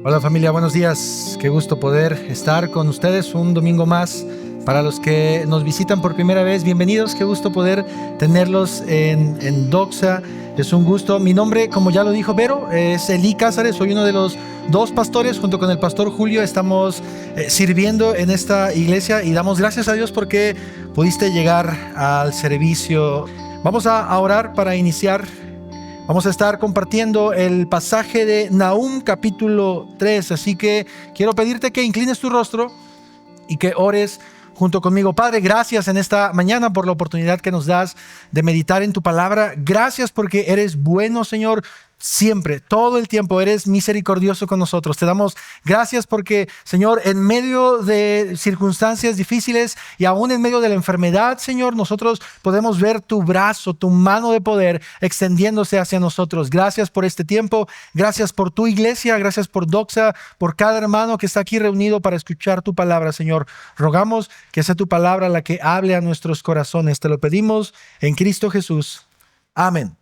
Hola familia, buenos días. Qué gusto poder estar con ustedes un domingo más. Para los que nos visitan por primera vez, bienvenidos. Qué gusto poder tenerlos en Doxa. Es un gusto. Mi nombre, como ya lo dijo Vero, es Elí Cázares. Soy uno de los dos pastores. Junto con el pastor Julio estamos sirviendo en esta iglesia y damos gracias a Dios porque pudiste llegar al servicio. Vamos a orar para iniciar. Vamos a estar compartiendo el pasaje de Nahum capítulo 3, así que quiero pedirte que inclines tu rostro y que ores junto conmigo. Padre, gracias en esta mañana por la oportunidad que nos das de meditar en tu palabra. Gracias porque eres bueno, Señor. Siempre, todo el tiempo eres misericordioso con nosotros. Te damos gracias porque, Señor, en medio de circunstancias difíciles y aún en medio de la enfermedad, Señor, nosotros podemos ver tu brazo, tu mano de poder extendiéndose hacia nosotros. Gracias por este tiempo. Gracias por tu iglesia. Gracias por Doxa, por cada hermano que está aquí reunido para escuchar tu palabra, Señor. Rogamos que sea tu palabra la que hable a nuestros corazones. Te lo pedimos en Cristo Jesús. Amén.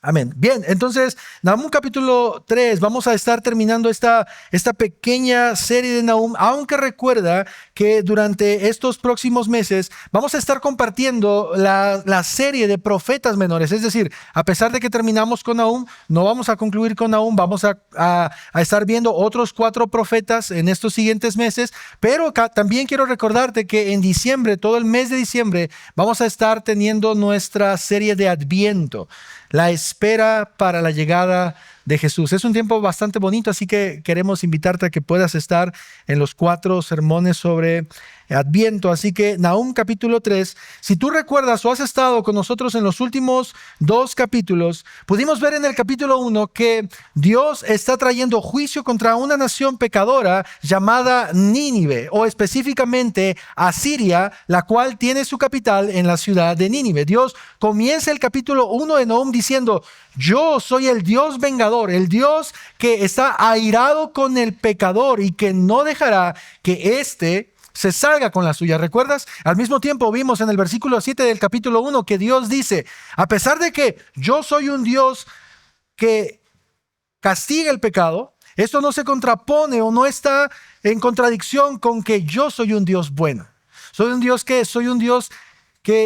Amén. Bien, entonces, Nahum capítulo 3, vamos a estar terminando esta pequeña serie de Nahum, aunque recuerda que durante estos próximos meses vamos a estar compartiendo la serie de profetas menores, es decir, a pesar de que terminamos con Nahum, no vamos a concluir con Nahum, vamos a estar viendo otros 4 profetas en estos siguientes meses, pero también quiero recordarte que en diciembre, todo el mes de diciembre, vamos a estar teniendo nuestra serie de Adviento. La espera para la llegada de Jesús. Es un tiempo bastante bonito, así que queremos invitarte a que puedas estar en los 4 sermones sobre Adviento. Así que Nahum capítulo 3, si tú recuerdas o has estado con nosotros en los últimos 2 capítulos, pudimos ver en el capítulo 1 que Dios está trayendo juicio contra una nación pecadora llamada Nínive, o específicamente Asiria, la cual tiene su capital en la ciudad de Nínive. Dios comienza el capítulo 1 de Nahum diciendo: yo soy el Dios vengador, el Dios que está airado con el pecador y que no dejará que éste se salga con la suya. ¿Recuerdas? Al mismo tiempo vimos en el versículo 7 del capítulo 1 que Dios dice: a pesar de que yo soy un Dios que castiga el pecado, esto no se contrapone o no está en contradicción con que yo soy un Dios bueno. Soy un Dios que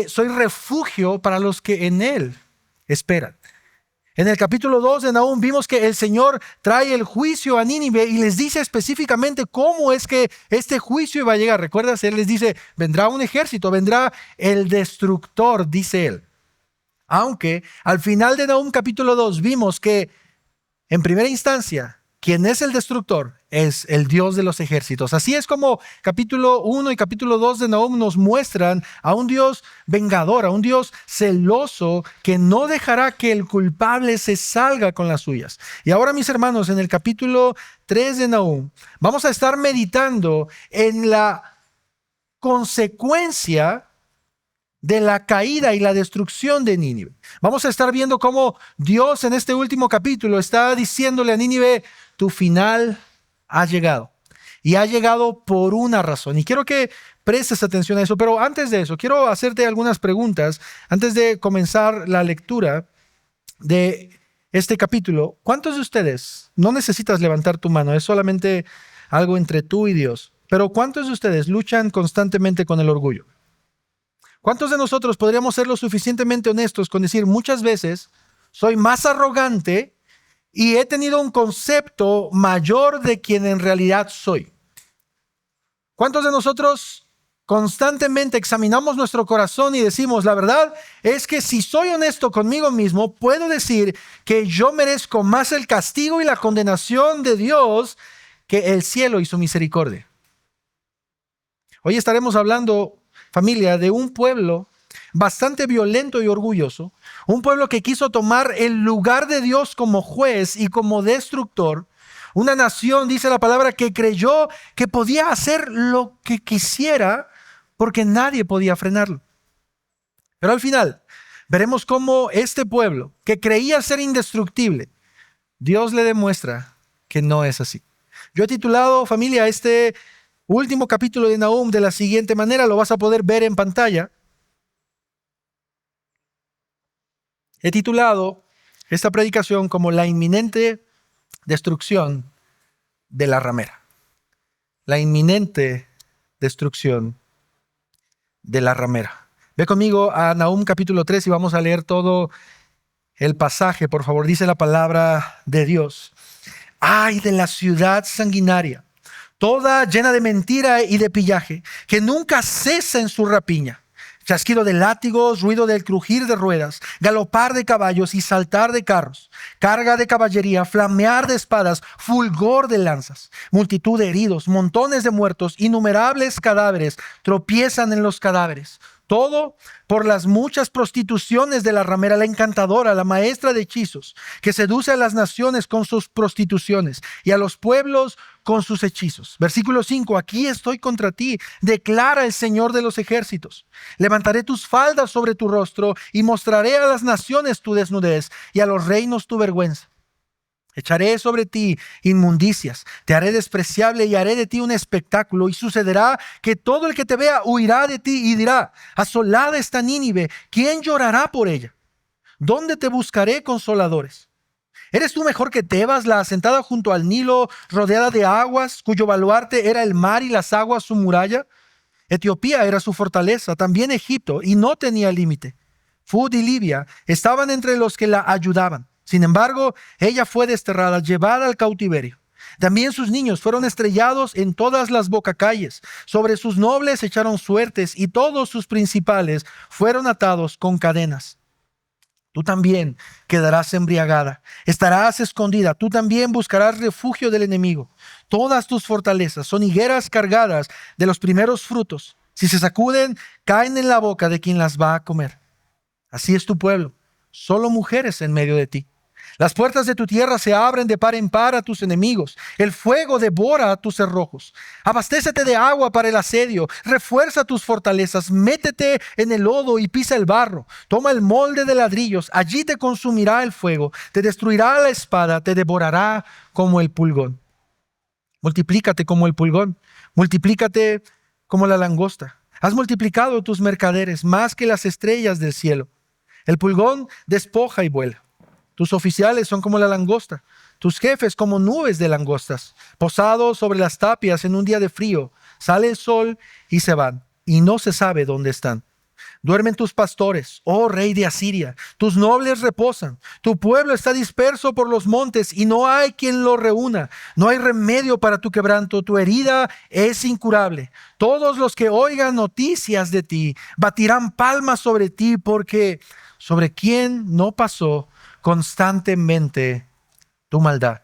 soy refugio para los que en Él esperan. En el capítulo 2 de Nahum vimos que el Señor trae el juicio a Nínive y les dice específicamente cómo es que este juicio iba a llegar. ¿Recuerdas? Él les dice: vendrá un ejército, vendrá el destructor, dice él. Aunque al final de Nahum capítulo 2 vimos que en primera instancia, quien es el destructor es el Dios de los ejércitos. Así es como capítulo 1 y capítulo 2 de Nahum nos muestran a un Dios vengador, a un Dios celoso que no dejará que el culpable se salga con las suyas. Y ahora, mis hermanos, en el capítulo 3 de Nahum vamos a estar meditando en la consecuencia de la caída y la destrucción de Nínive. Vamos a estar viendo cómo Dios en este último capítulo está diciéndole a Nínive: tu final ha llegado. Y ha llegado por una razón. Y quiero que prestes atención a eso. Pero antes de eso, quiero hacerte algunas preguntas. Antes de comenzar la lectura de este capítulo, ¿cuántos de ustedes, no necesitas levantar tu mano, es solamente algo entre tú y Dios, pero cuántos de ustedes luchan constantemente con el orgullo? ¿Cuántos de nosotros podríamos ser lo suficientemente honestos con decir: muchas veces soy más arrogante y he tenido un concepto mayor de quien en realidad soy? ¿Cuántos de nosotros constantemente examinamos nuestro corazón y decimos: la verdad es que si soy honesto conmigo mismo, puedo decir que yo merezco más el castigo y la condenación de Dios que el cielo y su misericordia? Hoy estaremos hablando, familia, de un pueblo bastante violento y orgulloso, un pueblo que quiso tomar el lugar de Dios como juez y como destructor, una nación, dice la palabra, que creyó que podía hacer lo que quisiera porque nadie podía frenarlo. Pero al final veremos cómo este pueblo, que creía ser indestructible, Dios le demuestra que no es así. Yo he titulado, familia, este último capítulo de Nahum de la siguiente manera, lo vas a poder ver en pantalla. He titulado esta predicación como la inminente destrucción de la ramera. La inminente destrucción de la ramera. Ve conmigo a Nahum capítulo 3 y vamos a leer todo el pasaje. Por favor, dice la palabra de Dios. ¡Ay de la ciudad sanguinaria, toda llena de mentira y de pillaje, que nunca cesa en su rapiña! Chasquido de látigos, ruido del crujir de ruedas, galopar de caballos y saltar de carros, carga de caballería, flamear de espadas, fulgor de lanzas, multitud de heridos, montones de muertos, innumerables cadáveres tropiezan en los cadáveres. Todo por las muchas prostituciones de la ramera, la encantadora, la maestra de hechizos, que seduce a las naciones con sus prostituciones y a los pueblos con sus hechizos. Versículo 5, aquí estoy contra ti, declara el Señor de los ejércitos. Levantaré tus faldas sobre tu rostro y mostraré a las naciones tu desnudez y a los reinos tu vergüenza. Echaré sobre ti inmundicias, te haré despreciable y haré de ti un espectáculo, y sucederá que todo el que te vea huirá de ti y dirá: asolada está Nínive, ¿quién llorará por ella? ¿Dónde te buscaré consoladores? ¿Eres tú mejor que Tebas, la asentada junto al Nilo, rodeada de aguas, cuyo baluarte era el mar y las aguas su muralla? Etiopía era su fortaleza, también Egipto, y no tenía límite. Fud y Libia estaban entre los que la ayudaban. Sin embargo, ella fue desterrada, llevada al cautiverio. También sus niños fueron estrellados en todas las bocacalles. Sobre sus nobles echaron suertes y todos sus principales fueron atados con cadenas. Tú también quedarás embriagada, estarás escondida, tú también buscarás refugio del enemigo. Todas tus fortalezas son higueras cargadas de los primeros frutos. Si se sacuden, caen en la boca de quien las va a comer. Así es tu pueblo, solo mujeres en medio de ti. Las puertas de tu tierra se abren de par en par a tus enemigos. El fuego devora a tus cerrojos. Abastécete de agua para el asedio. Refuerza tus fortalezas. Métete en el lodo y pisa el barro. Toma el molde de ladrillos. Allí te consumirá el fuego. Te destruirá la espada. Te devorará como el pulgón. Multiplícate como el pulgón. Multiplícate como la langosta. Has multiplicado tus mercaderes más que las estrellas del cielo. El pulgón despoja y vuela. Tus oficiales son como la langosta, tus jefes como nubes de langostas, posados sobre las tapias en un día de frío. Sale el sol y se van, y no se sabe dónde están. Duermen tus pastores, oh rey de Asiria, tus nobles reposan. Tu pueblo está disperso por los montes y no hay quien lo reúna. No hay remedio para tu quebranto, tu herida es incurable. Todos los que oigan noticias de ti batirán palmas sobre ti, porque sobre quien no pasó constantemente tu maldad.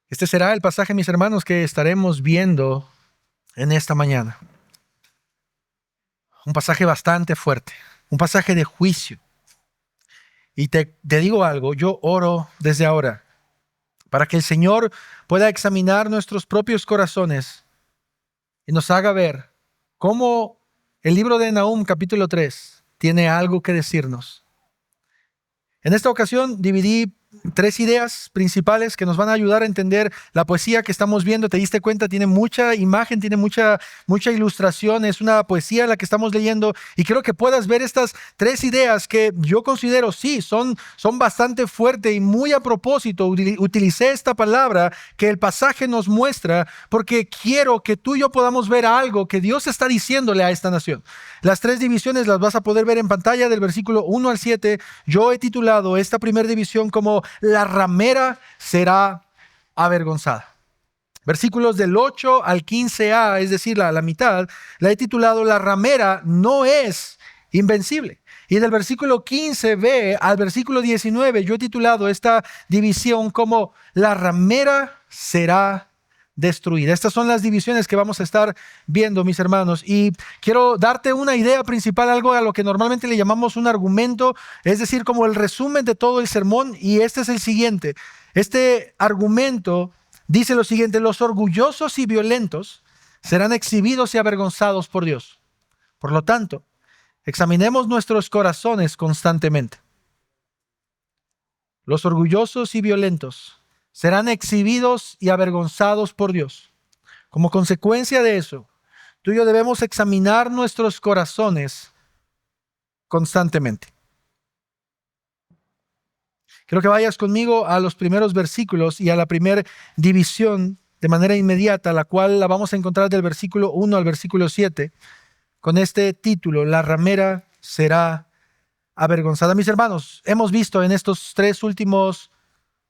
Este será el pasaje, mis hermanos, que estaremos viendo en esta mañana. Un pasaje bastante fuerte, un pasaje de juicio. Y te digo algo, yo oro desde ahora para que el Señor pueda examinar nuestros propios corazones y nos haga ver cómo el libro de Nahum capítulo 3 tiene algo que decirnos. En esta ocasión dividí 3 ideas principales que nos van a ayudar a entender la poesía que estamos viendo. Te diste cuenta, tiene mucha imagen, tiene mucha ilustración, es una poesía la que estamos leyendo, y quiero que puedas ver estas 3 ideas que yo considero, sí, son bastante fuertes, y muy a propósito utilicé esta palabra que el pasaje nos muestra, porque quiero que tú y yo podamos ver algo que Dios está diciéndole a esta nación. Las 3 divisiones las vas a poder ver en pantalla del versículo 1 al 7. Yo he titulado esta primera división como la ramera será avergonzada. Versículos del 8 al 15a, es decir, la mitad, la he titulado la ramera no es invencible. Y del versículo 15b al versículo 19, yo he titulado esta división como la ramera será destruida. Estas son las divisiones que vamos a estar viendo, mis hermanos, y quiero darte una idea principal, algo a lo que normalmente le llamamos un argumento, es decir, como el resumen de todo el sermón, y este es el siguiente. Este argumento dice lo siguiente: los orgullosos y violentos serán exhibidos y avergonzados por Dios. Por lo tanto, examinemos nuestros corazones constantemente. Los orgullosos y violentos serán exhibidos y avergonzados por Dios. Como consecuencia de eso, tú y yo debemos examinar nuestros corazones constantemente. Quiero que vayas conmigo a los primeros versículos y a la primera división de manera inmediata, la cual la vamos a encontrar del versículo 1 al versículo 7, con este título: la ramera será avergonzada. Mis hermanos, hemos visto en estos 3 últimos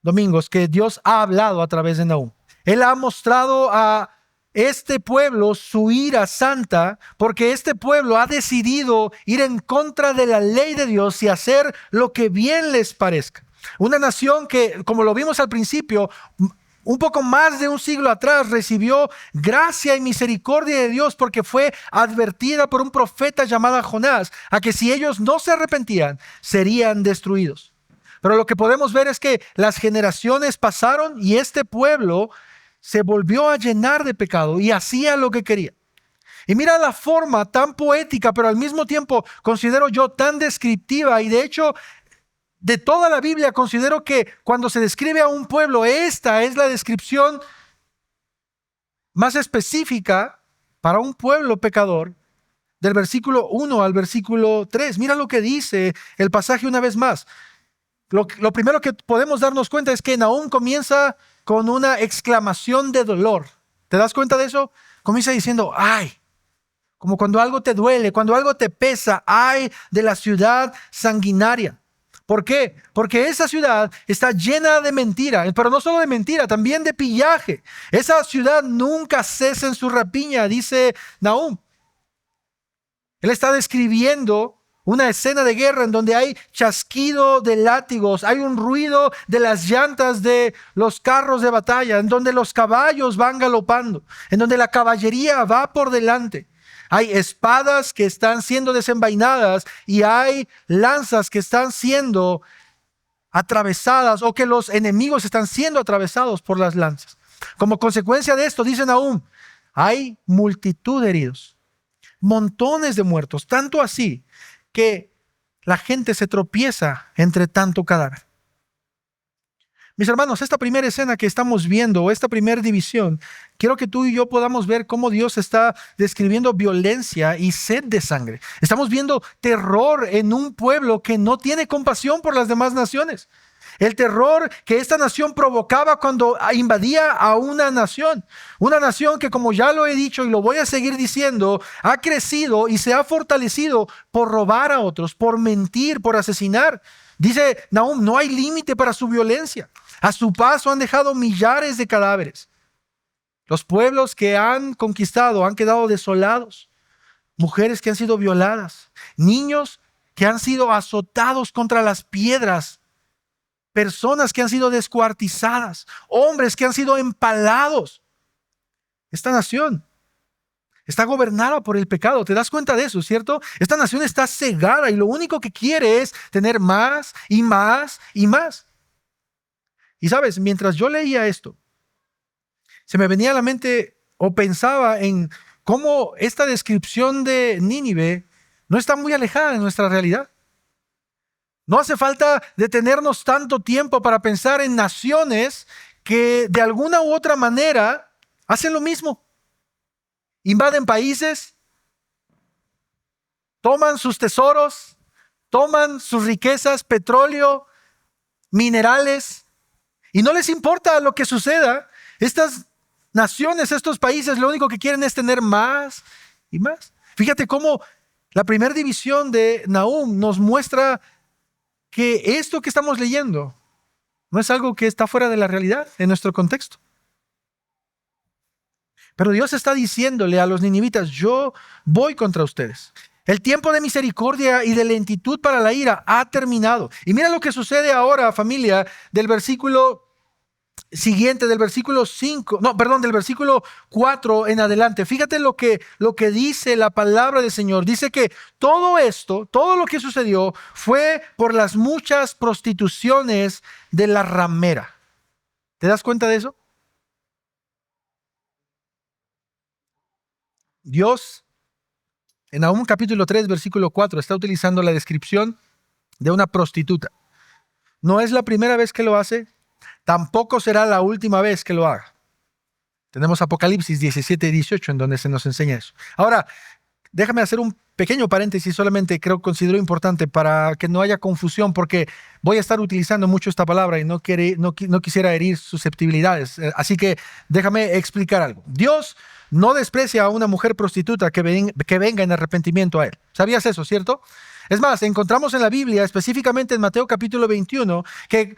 domingos que Dios ha hablado a través de Nahum. Él ha mostrado a este pueblo su ira santa, porque este pueblo ha decidido ir en contra de la ley de Dios y hacer lo que bien les parezca. Una nación que, como lo vimos al principio, un poco más de un siglo atrás recibió gracia y misericordia de Dios porque fue advertida por un profeta llamado Jonás a que si ellos no se arrepentían, serían destruidos. Pero lo que podemos ver es que las generaciones pasaron y este pueblo se volvió a llenar de pecado y hacía lo que quería. Y mira la forma tan poética, pero al mismo tiempo considero yo tan descriptiva, y de hecho de toda la Biblia considero que cuando se describe a un pueblo, esta es la descripción más específica para un pueblo pecador, del versículo 1 al versículo 3. Mira lo que dice el pasaje una vez más. Lo primero que podemos darnos cuenta es que Nahum comienza con una exclamación de dolor. ¿Te das cuenta de eso? Comienza diciendo, ay, como cuando algo te duele, cuando algo te pesa, ay de la ciudad sanguinaria. ¿Por qué? Porque esa ciudad está llena de mentira, pero no solo de mentira, también de pillaje. Esa ciudad nunca cesa en su rapiña, dice Nahum. Él está describiendo una escena de guerra en donde hay chasquido de látigos, hay un ruido de las llantas de los carros de batalla, en donde los caballos van galopando, en donde la caballería va por delante. Hay espadas que están siendo desenvainadas y hay lanzas que están siendo atravesadas, o que los enemigos están siendo atravesados por las lanzas. Como consecuencia de esto, dice Nahum, hay multitud de heridos, montones de muertos, tanto así que la gente se tropieza entre tanto cadáver. Mis hermanos, esta primera escena que estamos viendo, esta primera división, quiero que tú y yo podamos ver cómo Dios está describiendo violencia y sed de sangre. Estamos viendo terror en un pueblo que no tiene compasión por las demás naciones. El terror que esta nación provocaba cuando invadía a una nación. Una nación que, como ya lo he dicho y lo voy a seguir diciendo, ha crecido y se ha fortalecido por robar a otros, por mentir, por asesinar. Dice Nahum, no hay límite para su violencia. A su paso han dejado millares de cadáveres. Los pueblos que han conquistado han quedado desolados. Mujeres que han sido violadas. Niños que han sido azotados contra las piedras. Personas que han sido descuartizadas. Hombres que han sido empalados. Esta nación está gobernada por el pecado. ¿Te das cuenta de eso, cierto? Esta nación está cegada y lo único que quiere es tener más y más y más. Y sabes, mientras yo leía esto, se me venía a la mente o pensaba en cómo esta descripción de Nínive no está muy alejada de nuestra realidad. No hace falta detenernos tanto tiempo para pensar en naciones que de alguna u otra manera hacen lo mismo. Invaden países, toman sus tesoros, toman sus riquezas, petróleo, minerales, y no les importa lo que suceda. Estas naciones, estos países, lo único que quieren es tener más y más. Fíjate cómo la primera división de Nahum nos muestra que esto que estamos leyendo no es algo que está fuera de la realidad en nuestro contexto. Pero Dios está diciéndole a los ninivitas, yo voy contra ustedes. El tiempo de misericordia y de lentitud para la ira ha terminado. Y mira lo que sucede ahora, familia, del versículo siguiente, del versículo 4 en adelante. Fíjate lo que dice la palabra del Señor. Dice que todo esto, todo lo que sucedió fue por las muchas prostituciones de la ramera. ¿Te das cuenta de eso? Dios, en Nahum capítulo 3, versículo 4, está utilizando la descripción de una prostituta. No es la primera vez que lo hace, tampoco será la última vez que lo haga. Tenemos Apocalipsis 17 y 18 en donde se nos enseña eso. Ahora, déjame hacer un pequeño paréntesis solamente considero importante para que no haya confusión, porque voy a estar utilizando mucho esta palabra y no quisiera herir susceptibilidades. Así que déjame explicar algo. Dios no desprecia a una mujer prostituta que venga en arrepentimiento a Él. ¿Sabías eso, cierto? Es más, encontramos en la Biblia, específicamente en Mateo capítulo 21, que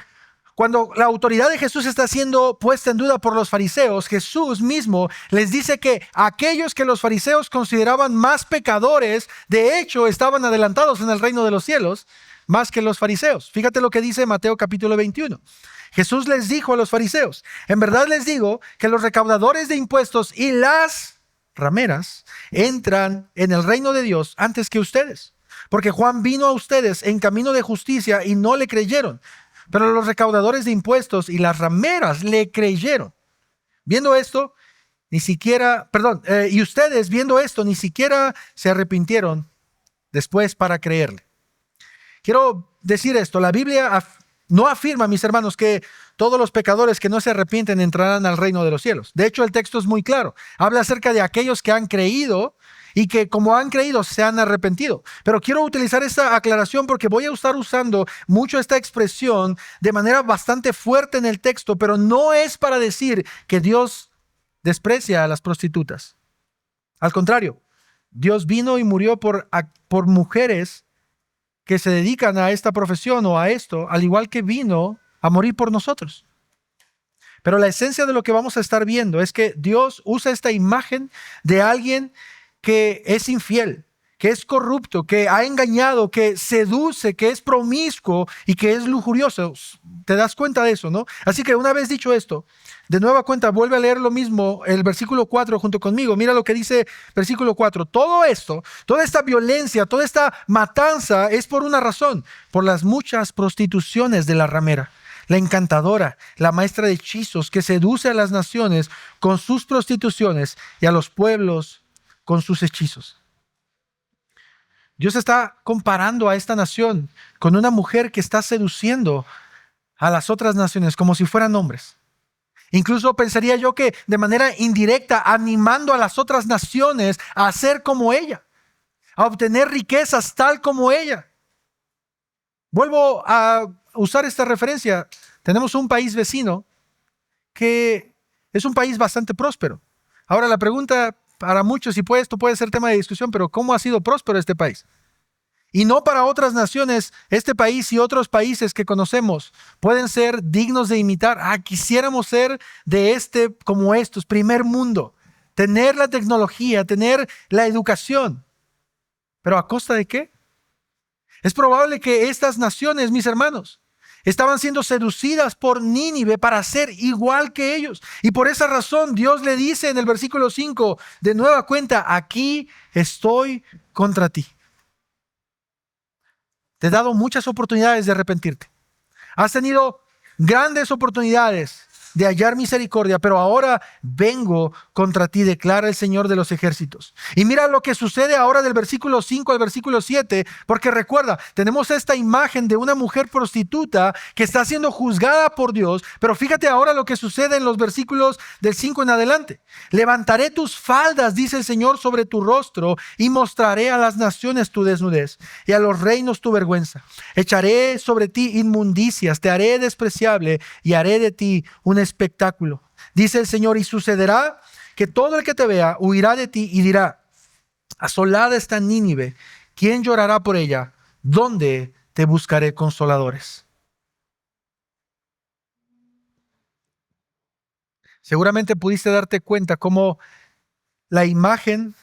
cuando la autoridad de Jesús está siendo puesta en duda por los fariseos, Jesús mismo les dice que aquellos que los fariseos consideraban más pecadores, de hecho, estaban adelantados en el reino de los cielos, más que los fariseos. Fíjate lo que dice Mateo capítulo 21. Jesús les dijo a los fariseos: en verdad les digo que los recaudadores de impuestos y las rameras entran en el reino de Dios antes que ustedes. Porque Juan vino a ustedes en camino de justicia y no le creyeron. Pero los recaudadores de impuestos y las rameras le creyeron. Viendo esto, y ustedes viendo esto, ni siquiera se arrepintieron después para creerle. Quiero decir esto: la Biblia no afirma, mis hermanos, que todos los pecadores que no se arrepienten entrarán al reino de los cielos. De hecho, el texto es muy claro. Habla acerca de aquellos que han creído y que como han creído se han arrepentido. Pero quiero utilizar esta aclaración porque voy a estar usando mucho esta expresión de manera bastante fuerte en el texto, pero no es para decir que Dios desprecia a las prostitutas. Al contrario, Dios vino y murió por mujeres que se dedican a esta profesión o a esto, al igual que vino a morir por nosotros. Pero la esencia de lo que vamos a estar viendo es que Dios usa esta imagen de alguien que es infiel, que es corrupto, que ha engañado, que seduce, que es promiscuo y que es lujurioso. ¿Te das cuenta de eso, no? Así que una vez dicho esto, de nueva cuenta, vuelve a leer lo mismo, el versículo 4 junto conmigo. Mira lo que dice versículo 4. Todo esto, toda esta violencia, toda esta matanza es por una razón: por las muchas prostituciones de la ramera, la encantadora, la maestra de hechizos, que seduce a las naciones con sus prostituciones y a los pueblos con sus hechizos. Dios está comparando a esta nación con una mujer que está seduciendo a las otras naciones como si fueran hombres. Incluso pensaría yo que de manera indirecta animando a las otras naciones a ser como ella, a obtener riquezas tal como ella. Vuelvo a usar esta referencia. Tenemos un país vecino que es un país bastante próspero. Ahora la pregunta para muchos, y esto puede ser tema de discusión, pero ¿cómo ha sido próspero este país? Y no para otras naciones, este país y otros países que conocemos pueden ser dignos de imitar. Quisiéramos ser como estos, primer mundo, tener la tecnología, tener la educación. ¿Pero a costa de qué? Es probable que estas naciones, mis hermanos, estaban siendo seducidas por Nínive para ser igual que ellos. Y por esa razón Dios le dice en el versículo 5, de nueva cuenta: aquí estoy contra ti. Te he dado muchas oportunidades de arrepentirte. Has tenido grandes oportunidades de hallar misericordia, pero ahora vengo contra ti, declara el Señor de los ejércitos. Y mira lo que sucede ahora del versículo 5 al versículo 7, porque recuerda, tenemos esta imagen de una mujer prostituta que está siendo juzgada por Dios, pero fíjate ahora lo que sucede en los versículos del 5 en adelante. Levantaré tus faldas, dice el Señor, sobre tu rostro, y mostraré a las naciones tu desnudez y a los reinos tu vergüenza. Echaré sobre ti inmundicias, te haré despreciable y haré de ti un espectáculo, dice el Señor, y sucederá que todo el que te vea huirá de ti y dirá: asolada está Nínive, ¿quién llorará por ella? ¿Dónde te buscaré consoladores? Seguramente pudiste darte cuenta cómo la imagen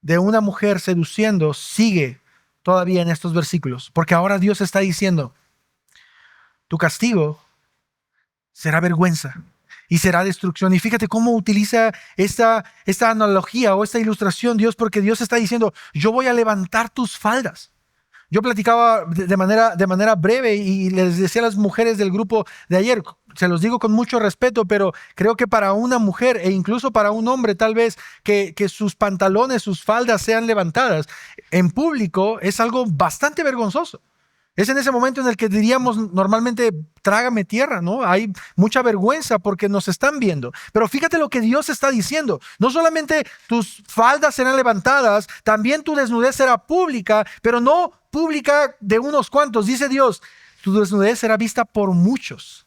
de una mujer seduciendo sigue todavía en estos versículos, porque ahora Dios está diciendo: tu castigo será vergüenza y será destrucción. Y fíjate cómo utiliza esta analogía o esta ilustración Dios, porque Dios está diciendo: yo voy a levantar tus faldas. Yo platicaba de manera breve y les decía a las mujeres del grupo de ayer, se los digo con mucho respeto, pero creo que para una mujer e incluso para un hombre tal vez que sus pantalones, sus faldas sean levantadas en público es algo bastante vergonzoso. Es en ese momento en el que diríamos normalmente, trágame tierra, ¿no? Hay mucha vergüenza porque nos están viendo. Pero fíjate lo que Dios está diciendo. No solamente tus faldas serán levantadas, también tu desnudez será pública, pero no pública de unos cuantos. Dice Dios, tu desnudez será vista por muchos.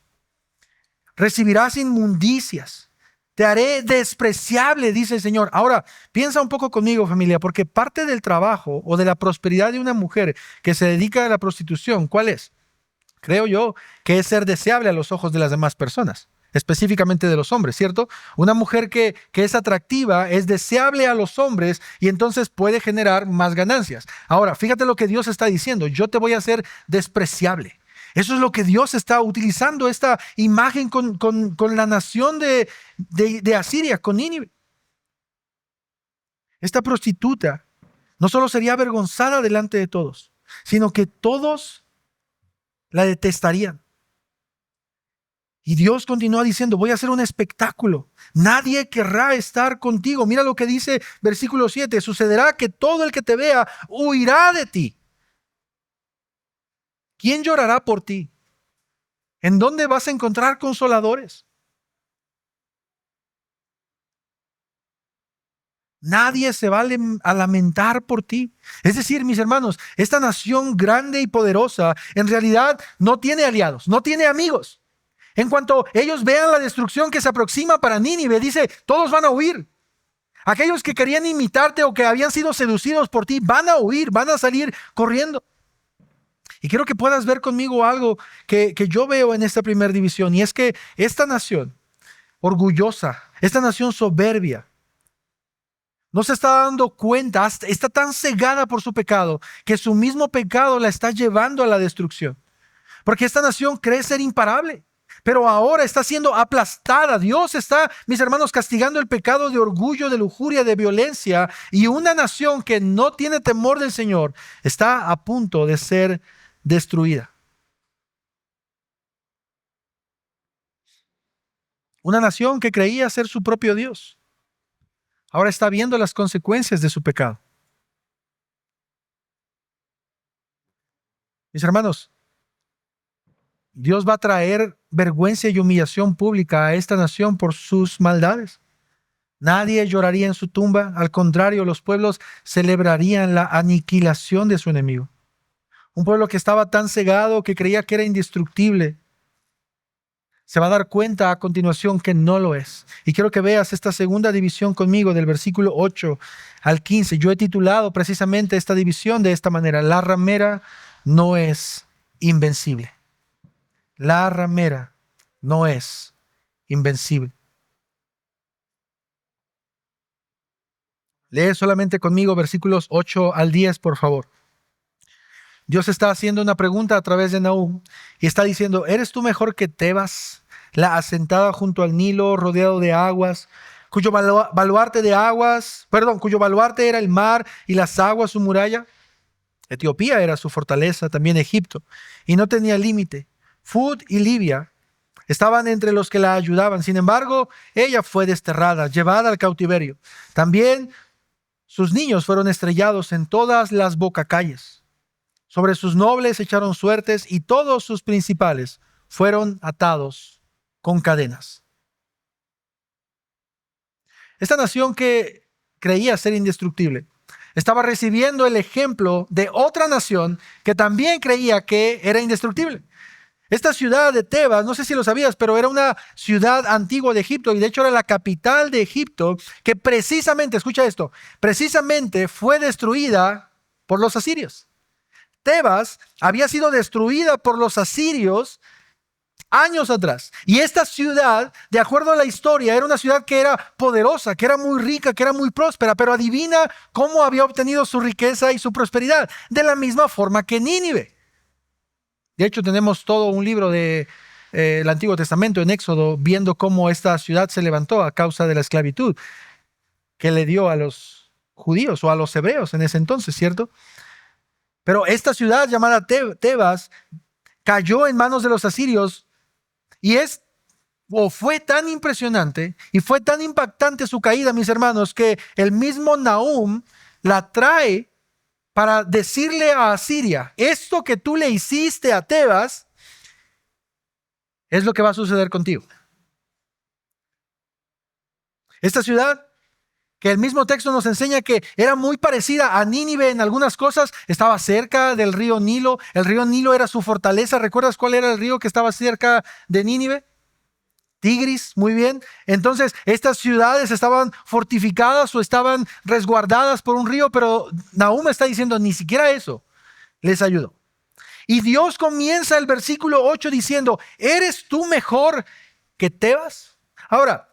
Recibirás inmundicias. Te haré despreciable, dice el Señor. Ahora, piensa un poco conmigo, familia, porque parte del trabajo o de la prosperidad de una mujer que se dedica a la prostitución, ¿cuál es? Creo yo que es ser deseable a los ojos de las demás personas, específicamente de los hombres, ¿cierto? Una mujer que es atractiva, es deseable a los hombres y entonces puede generar más ganancias. Ahora, fíjate lo que Dios está diciendo, yo te voy a hacer despreciable. Eso es lo que Dios está utilizando, esta imagen con la nación de Asiria, con Nínive. Esta prostituta no solo sería avergonzada delante de todos, sino que todos la detestarían. Y Dios continúa diciendo, voy a hacer un espectáculo. Nadie querrá estar contigo. Mira lo que dice versículo 7. Sucederá que todo el que te vea huirá de ti. ¿Quién llorará por ti? ¿En dónde vas a encontrar consoladores? Nadie se va a lamentar por ti. Es decir, mis hermanos, esta nación grande y poderosa en realidad no tiene aliados, no tiene amigos. En cuanto ellos vean la destrucción que se aproxima para Nínive, dice, todos van a huir. Aquellos que querían imitarte o que habían sido seducidos por ti van a huir, van a salir corriendo. Y quiero que puedas ver conmigo algo que yo veo en esta primera división, y es que esta nación orgullosa, esta nación soberbia, no se está dando cuenta, está tan cegada por su pecado, que su mismo pecado la está llevando a la destrucción. Porque esta nación cree ser imparable, pero ahora está siendo aplastada. Dios está, mis hermanos, castigando el pecado de orgullo, de lujuria, de violencia, y una nación que no tiene temor del Señor está a punto de ser destruida. Una nación que creía ser su propio Dios, ahora está viendo las consecuencias de su pecado. Mis hermanos, Dios va a traer vergüenza y humillación pública a esta nación por sus maldades. Nadie lloraría en su tumba, al contrario, los pueblos celebrarían la aniquilación de su enemigo. Un pueblo que estaba tan cegado que creía que era indestructible, se va a dar cuenta a continuación que no lo es. Y quiero que veas esta segunda división conmigo del versículo 8 al 15. Yo he titulado precisamente esta división de esta manera: la ramera no es invencible. La ramera no es invencible. Lee solamente conmigo versículos 8 al 10, por favor. Dios está haciendo una pregunta a través de Nahum y está diciendo, ¿eres tú mejor que Tebas, la asentada junto al Nilo, rodeado de aguas, cuyo baluarte era el mar y las aguas su muralla? Etiopía era su fortaleza, también Egipto, y no tenía límite. Fud y Libia estaban entre los que la ayudaban. Sin embargo, ella fue desterrada, llevada al cautiverio. También sus niños fueron estrellados en todas las bocacalles. Sobre sus nobles echaron suertes y todos sus principales fueron atados con cadenas. Esta nación que creía ser indestructible estaba recibiendo el ejemplo de otra nación que también creía que era indestructible. Esta ciudad de Tebas, no sé si lo sabías, pero era una ciudad antigua de Egipto y de hecho era la capital de Egipto que precisamente, escucha esto, precisamente fue destruida por los asirios. Tebas había sido destruida por los asirios años atrás. Y esta ciudad, de acuerdo a la historia, era una ciudad que era poderosa, que era muy rica, que era muy próspera. Pero adivina cómo había obtenido su riqueza y su prosperidad. De la misma forma que Nínive. De hecho, tenemos todo un libro del Antiguo Testamento en Éxodo, viendo cómo esta ciudad se levantó a causa de la esclavitud que le dio a los judíos o a los hebreos en ese entonces, ¿cierto? Pero esta ciudad llamada Tebas cayó en manos de los asirios y fue tan impresionante y fue tan impactante su caída, mis hermanos, que el mismo Nahum la trae para decirle a Asiria, esto que tú le hiciste a Tebas es lo que va a suceder contigo. Esta ciudad, que el mismo texto nos enseña que era muy parecida a Nínive en algunas cosas, estaba cerca del río Nilo. El río Nilo era su fortaleza. ¿Recuerdas cuál era el río que estaba cerca de Nínive? Tigris, muy bien. Entonces, estas ciudades estaban fortificadas o estaban resguardadas por un río, pero Nahum está diciendo, ni siquiera eso les ayudó. Y Dios comienza el versículo 8 diciendo, ¿eres tú mejor que Tebas? Ahora,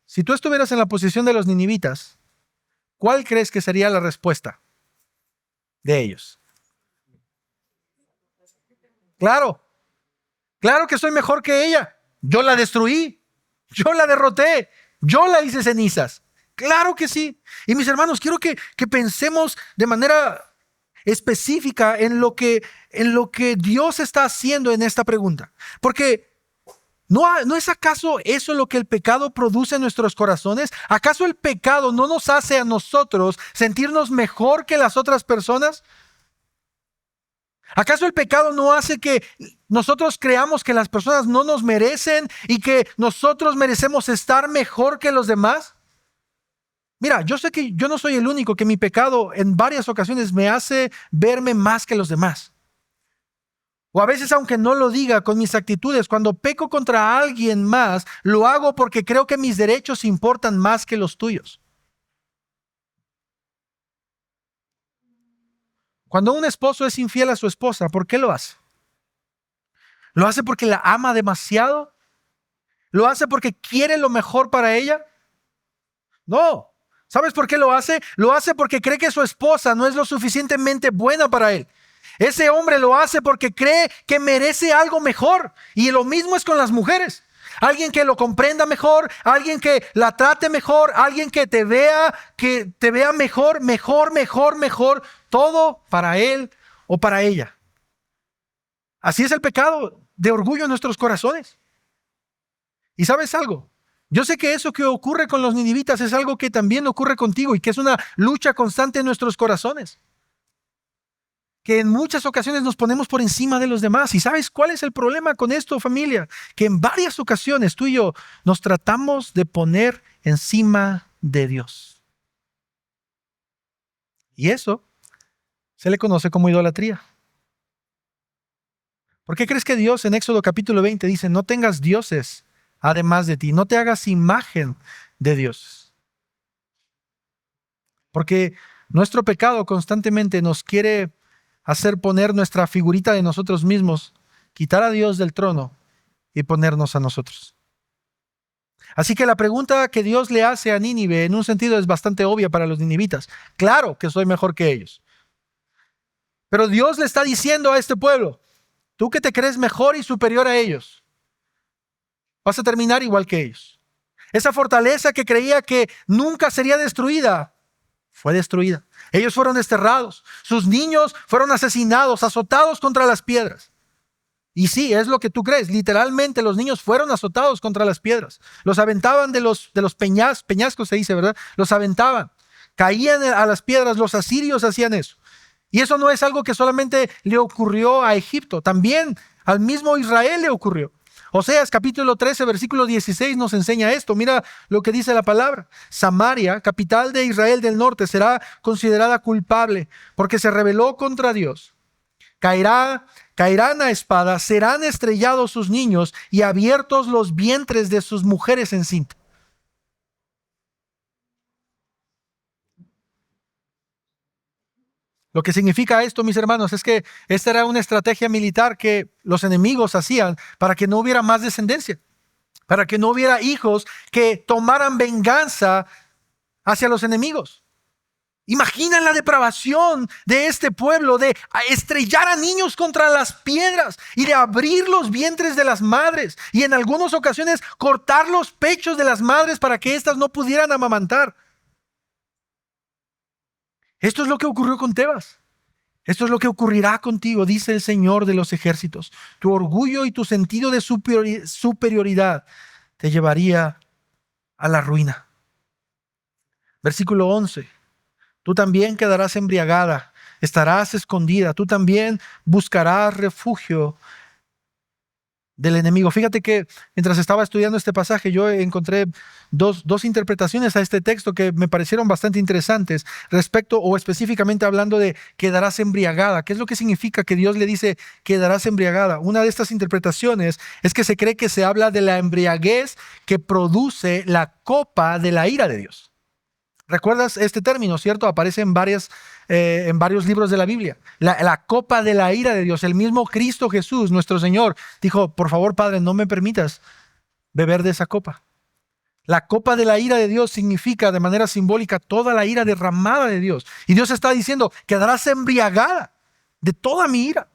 si tú estuvieras en la posición de los ninivitas, ¿cuál crees que sería la respuesta de ellos? Claro que soy mejor que ella. Yo la destruí, yo la derroté, yo la hice cenizas. Claro que sí. Y mis hermanos, quiero que pensemos de manera específica en lo que Dios está haciendo en esta pregunta. Porque ¿no es acaso eso lo que el pecado produce en nuestros corazones? ¿Acaso el pecado no nos hace a nosotros sentirnos mejor que las otras personas? ¿Acaso el pecado no hace que nosotros creamos que las personas no nos merecen y que nosotros merecemos estar mejor que los demás? Mira, yo sé que yo no soy el único, que mi pecado en varias ocasiones me hace verme más que los demás. O a veces, aunque no lo diga con mis actitudes, cuando peco contra alguien más, lo hago porque creo que mis derechos importan más que los tuyos. Cuando un esposo es infiel a su esposa, ¿por qué lo hace? ¿Lo hace porque la ama demasiado? ¿Lo hace porque quiere lo mejor para ella? No. ¿Sabes por qué lo hace? Lo hace porque cree que su esposa no es lo suficientemente buena para él. Ese hombre lo hace porque cree que merece algo mejor. Y lo mismo es con las mujeres. Alguien que lo comprenda mejor, alguien que la trate mejor, alguien que te vea mejor, mejor, todo para él o para ella. Así es el pecado de orgullo en nuestros corazones. ¿Y sabes algo? Yo sé que eso que ocurre con los ninivitas es algo que también ocurre contigo y que es una lucha constante en nuestros corazones. Que en muchas ocasiones nos ponemos por encima de los demás. ¿Y sabes cuál es el problema con esto, familia? Que en varias ocasiones tú y yo nos tratamos de poner encima de Dios. Y eso se le conoce como idolatría. ¿Por qué crees que Dios en Éxodo capítulo 20 dice, no tengas dioses además de ti, no te hagas imagen de Dios? Porque nuestro pecado constantemente nos quiere hacer poner nuestra figurita de nosotros mismos, quitar a Dios del trono y ponernos a nosotros. Así que la pregunta que Dios le hace a Nínive en un sentido es bastante obvia para los ninivitas. Claro que soy mejor que ellos. Pero Dios le está diciendo a este pueblo, tú que te crees mejor y superior a ellos, vas a terminar igual que ellos. Esa fortaleza que creía que nunca sería destruida, fue destruida. Ellos fueron desterrados. Sus niños fueron asesinados, azotados contra las piedras. Y sí, es lo que tú crees. Literalmente los niños fueron azotados contra las piedras. Los aventaban de los peñascos se dice, ¿verdad? Los aventaban. Caían a las piedras. Los asirios hacían eso. Y eso no es algo que solamente le ocurrió a Egipto. También al mismo Israel le ocurrió. Oseas capítulo 13, versículo 16 nos enseña esto. Mira lo que dice la palabra. Samaria, capital de Israel del norte, será considerada culpable porque se rebeló contra Dios. Caerán a espada, serán estrellados sus niños y abiertos los vientres de sus mujeres encintas. Lo que significa esto, mis hermanos, es que esta era una estrategia militar que los enemigos hacían para que no hubiera más descendencia, para que no hubiera hijos que tomaran venganza hacia los enemigos. Imagina la depravación de este pueblo de estrellar a niños contra las piedras y de abrir los vientres de las madres y en algunas ocasiones cortar los pechos de las madres para que éstas no pudieran amamantar. Esto es lo que ocurrió con Tebas. Esto es lo que ocurrirá contigo, dice el Señor de los ejércitos. Tu orgullo y tu sentido de superioridad te llevaría a la ruina. Versículo 11. Tú también quedarás embriagada, estarás escondida, tú también buscarás refugio del enemigo. Fíjate que mientras estaba estudiando este pasaje, yo encontré dos interpretaciones a este texto que me parecieron bastante interesantes respecto o específicamente hablando de quedarás embriagada. ¿Qué es lo que significa que Dios le dice quedarás embriagada? Una de estas interpretaciones es que se cree que se habla de la embriaguez que produce la copa de la ira de Dios. ¿Recuerdas este término, cierto? Aparece en varios libros de la Biblia. La copa de la ira de Dios. El mismo Cristo Jesús, nuestro Señor, dijo, por favor, Padre, no me permitas beber de esa copa. La copa de la ira de Dios significa de manera simbólica toda la ira derramada de Dios. Y Dios está diciendo, quedarás embriagada de toda mi ira.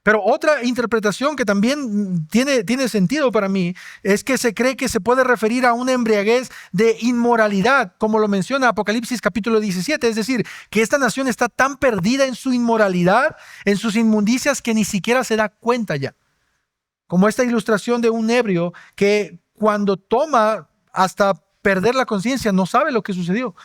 Pero otra interpretación que también tiene sentido para mí es que se cree que se puede referir a una embriaguez de inmoralidad, como lo menciona Apocalipsis capítulo 17. Es decir, que esta nación está tan perdida en su inmoralidad, en sus inmundicias, que ni siquiera se da cuenta ya. Como esta ilustración de un ebrio que cuando toma hasta perder la conciencia no sabe lo que sucedió.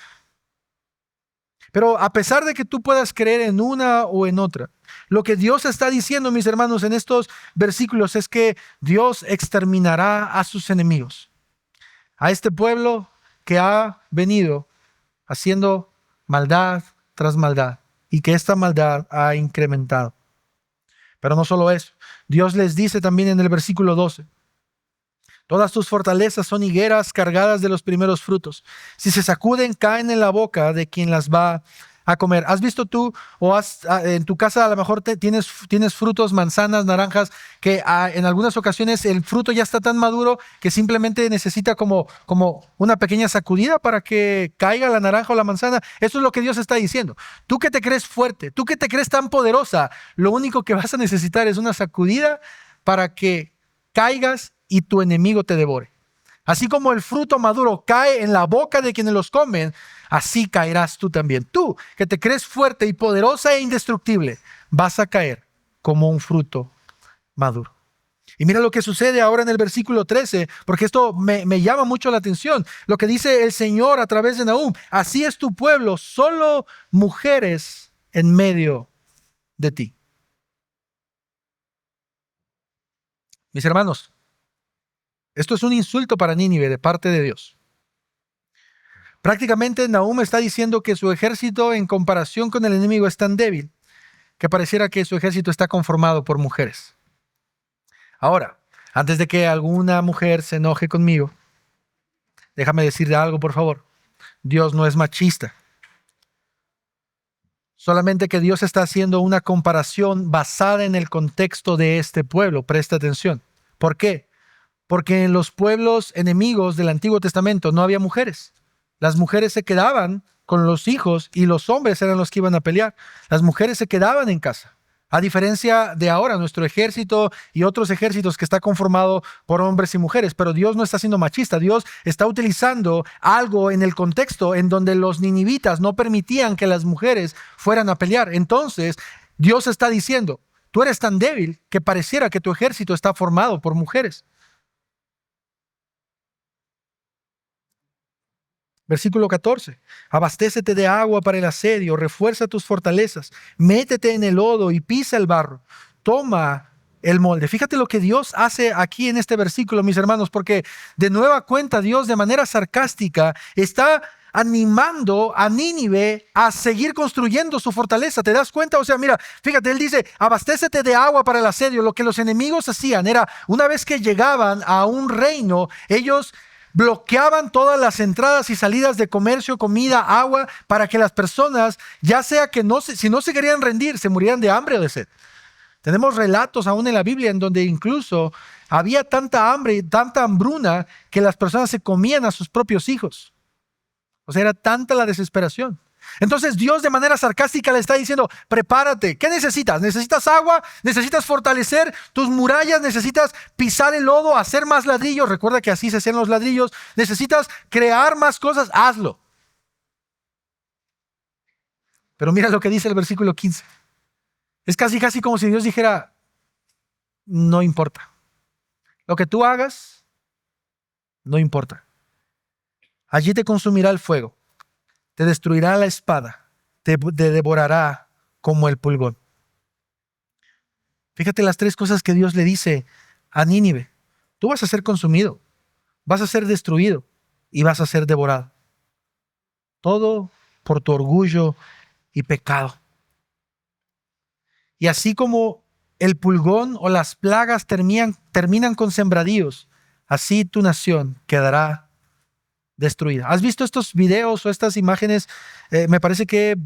Pero a pesar de que tú puedas creer en una o en otra, lo que Dios está diciendo, mis hermanos, en estos versículos es que Dios exterminará a sus enemigos, a este pueblo que ha venido haciendo maldad tras maldad y que esta maldad ha incrementado. Pero no solo eso, Dios les dice también en el versículo 12, todas tus fortalezas son higueras cargadas de los primeros frutos. Si se sacuden, caen en la boca de quien las va a comer. ¿Has visto tú en tu casa a lo mejor tienes frutos, manzanas, naranjas, que en algunas ocasiones el fruto ya está tan maduro que simplemente necesita como una pequeña sacudida para que caiga la naranja o la manzana? Eso es lo que Dios está diciendo. Tú que te crees fuerte, tú que te crees tan poderosa, lo único que vas a necesitar es una sacudida para que caigas y tu enemigo te devore. Así como el fruto maduro cae en la boca de quienes los comen, así caerás tú también. Tú, que te crees fuerte y poderosa e indestructible, vas a caer como un fruto maduro. Y mira lo que sucede ahora en el versículo 13, porque esto me llama mucho la atención. Lo que dice el Señor a través de Nahum: así es tu pueblo, solo mujeres en medio de ti. Mis hermanos, esto es un insulto para Nínive de parte de Dios. Prácticamente Nahum está diciendo que su ejército en comparación con el enemigo es tan débil que pareciera que su ejército está conformado por mujeres. Ahora, antes de que alguna mujer se enoje conmigo, déjame decirle algo, por favor. Dios no es machista. Solamente que Dios está haciendo una comparación basada en el contexto de este pueblo. Presta atención. ¿Por qué? Porque en los pueblos enemigos del Antiguo Testamento no había mujeres. Las mujeres se quedaban con los hijos y los hombres eran los que iban a pelear. Las mujeres se quedaban en casa. A diferencia de ahora, nuestro ejército y otros ejércitos que está conformado por hombres y mujeres. Pero Dios no está siendo machista. Dios está utilizando algo en el contexto en donde los ninivitas no permitían que las mujeres fueran a pelear. Entonces, Dios está diciendo, tú eres tan débil que pareciera que tu ejército está formado por mujeres. Versículo 14. Abastécete de agua para el asedio, refuerza tus fortalezas, métete en el lodo y pisa el barro. Toma el molde. Fíjate lo que Dios hace aquí en este versículo, mis hermanos, porque de nueva cuenta Dios de manera sarcástica está animando a Nínive a seguir construyendo su fortaleza. ¿Te das cuenta? O sea, mira, fíjate, él dice, abastécete de agua para el asedio. Lo que los enemigos hacían era, una vez que llegaban a un reino, ellos bloqueaban todas las entradas y salidas de comercio, comida, agua, para que las personas, ya sea que si no se querían rendir, se murieran de hambre o de sed. Tenemos relatos aún en la Biblia en donde incluso había tanta hambre y tanta hambruna que las personas se comían a sus propios hijos. O sea, era tanta la desesperación. Entonces Dios de manera sarcástica le está diciendo, prepárate. ¿Qué necesitas? ¿Necesitas agua? ¿Necesitas fortalecer tus murallas? ¿Necesitas pisar el lodo, hacer más ladrillos? Recuerda que así se hacían los ladrillos. ¿Necesitas crear más cosas? Hazlo. Pero mira lo que dice el versículo 15. Es casi como si Dios dijera, no importa. Lo que tú hagas, no importa. Allí te consumirá el fuego, te destruirá la espada te devorará como el pulgón. Fíjate las tres cosas que Dios le dice a Nínive. Tú vas a ser consumido, vas a ser destruido y vas a ser devorado. Todo por tu orgullo y pecado. Y así como el pulgón o las plagas terminan con sembradíos, así tu nación quedará destruida. ¿Has visto estos videos o estas imágenes? Me parece que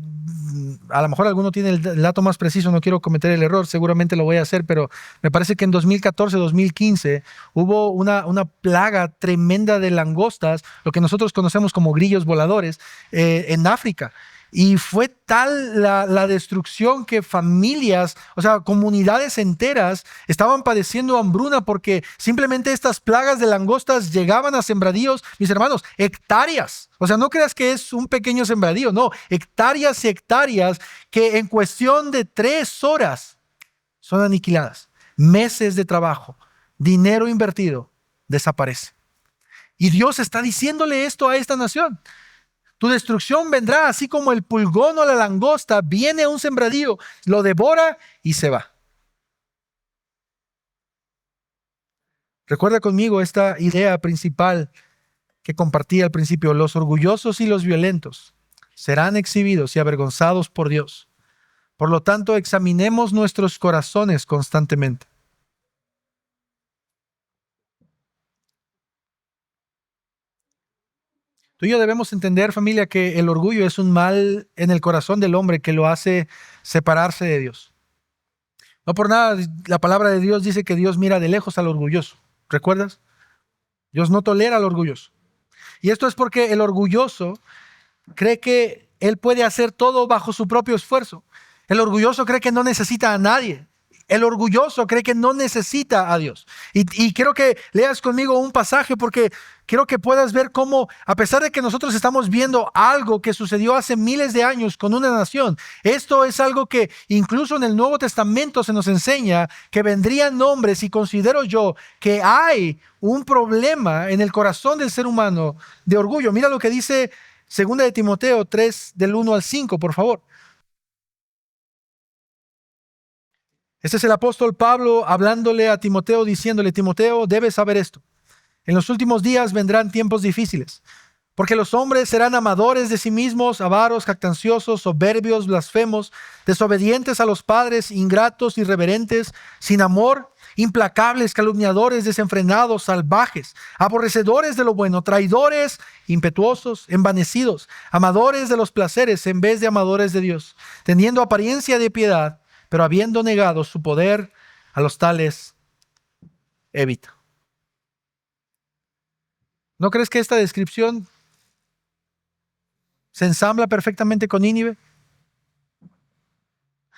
a lo mejor alguno tiene el dato más preciso, no quiero cometer el error, seguramente lo voy a hacer, pero me parece que en 2014, 2015 hubo una plaga tremenda de langostas, lo que nosotros conocemos como grillos voladores, en África. Y fue tal la destrucción que familias, o sea, comunidades enteras estaban padeciendo hambruna porque simplemente estas plagas de langostas llegaban a sembradíos, mis hermanos, hectáreas. O sea, no creas que es un pequeño sembradío, no, hectáreas y hectáreas que en cuestión de 3 horas son aniquiladas. Meses de trabajo, dinero invertido, desaparece. Y Dios está diciéndole esto a esta nación. Tu destrucción vendrá así como el pulgón o la langosta viene a un sembradío, lo devora y se va. Recuerda conmigo esta idea principal que compartí al principio. Los orgullosos y los violentos serán exhibidos y avergonzados por Dios. Por lo tanto, examinemos nuestros corazones constantemente. Tú y yo debemos entender, familia, que el orgullo es un mal en el corazón del hombre que lo hace separarse de Dios. No por nada, la palabra de Dios dice que Dios mira de lejos al orgulloso. ¿Recuerdas? Dios no tolera al orgulloso. Y esto es porque el orgulloso cree que él puede hacer todo bajo su propio esfuerzo. El orgulloso cree que no necesita a nadie. El orgulloso cree que no necesita a Dios. Y quiero que leas conmigo un pasaje porque quiero que puedas ver cómo, a pesar de que nosotros estamos viendo algo que sucedió hace miles de años con una nación, esto es algo que incluso en el Nuevo Testamento se nos enseña que vendrían nombres, y considero yo que hay un problema en el corazón del ser humano de orgullo. Mira lo que dice 2 de Timoteo 3, del 1 al 5, por favor. Este es el apóstol Pablo hablándole a Timoteo, diciéndole: Timoteo, debes saber esto. En los últimos días vendrán tiempos difíciles, porque los hombres serán amadores de sí mismos, avaros, jactanciosos, soberbios, blasfemos, desobedientes a los padres, ingratos, irreverentes, sin amor, implacables, calumniadores, desenfrenados, salvajes, aborrecedores de lo bueno, traidores, impetuosos, envanecidos, amadores de los placeres en vez de amadores de Dios, teniendo apariencia de piedad, pero habiendo negado su poder, a los tales evita. ¿No crees que esta descripción se ensambla perfectamente con Nínive?